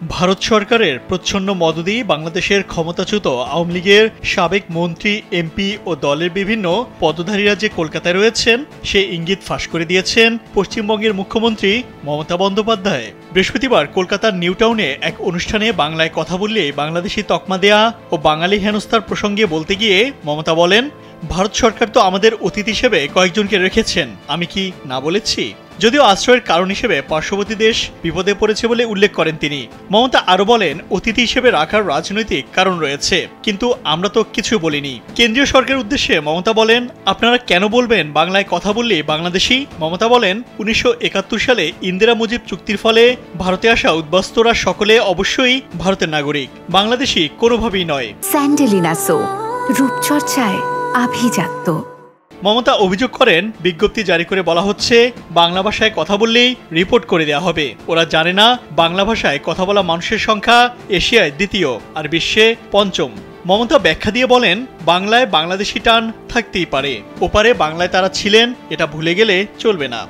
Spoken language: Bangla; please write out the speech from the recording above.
ভারত সরকারের প্রচ্ছন্ন মদদেই বাংলাদেশের ক্ষমতাচ্যুত আওয়ামী লীগের সাবেক মন্ত্রী, এমপি ও দলের বিভিন্ন পদধারীরা যে কলকাতায় রয়েছেন সে ইঙ্গিত ফাঁস করে দিয়েছেন পশ্চিমবঙ্গের মুখ্যমন্ত্রী মমতা বন্দ্যোপাধ্যায়। বৃহস্পতিবার কলকাতার নিউ টাউনে এক অনুষ্ঠানে বাংলায় কথা বললে বাংলাদেশি তকমা দেয়া ও বাঙালি হেনস্থার প্রসঙ্গে বলতে গিয়ে মমতা বলেন, ভারত সরকার তো আমাদের অতিথি হিসেবে কয়েকজনকে রেখেছেন, আমি কি না বলেছি? যদিও আশ্রয়ের কারণ হিসেবে পার্শ্ববর্তী দেশ বিপদে পড়েছে বলে উল্লেখ করেন তিনি। মমতা আরো বলেন, অতিথি হিসেবে রাখার রাজনৈতিক কারণ রয়েছে, কিন্তু আমরা তো কিছু বলিনি। কেন্দ্রীয় সরকারের উদ্দেশ্যে মমতা বলেন, আপনারা কেন বলবেন বাংলায় কথা বললে বাংলাদেশি? মমতা বলেন, ১৯৭১ সালে ইন্দিরা মুজিব চুক্তির ফলে ভারতে আসা উদ্বাস্তুরা সকলে অবশ্যই ভারতের নাগরিক, বাংলাদেশি কোনোভাবেই নয়। স্যান্ডেলিনা সো, রূপচর্চায় আভিজাত্য। মমতা অভিযোগ করেন, বিজ্ঞপ্তি জারি করে বলা হচ্ছে বাংলা ভাষায় কথা বললেই রিপোর্ট করে দেওয়া হবে। ওরা জানে না বাংলা ভাষায় কথা বলা মানুষের সংখ্যা এশিয়ায় দ্বিতীয় আর বিশ্বে পঞ্চম। মমতা ব্যাখ্যা দিয়ে বলেন, বাংলায় বাংলাদেশি টান থাকতেই পারে, ওপারে বাংলায় তারা ছিলেন, এটা ভুলে গেলে চলবে না।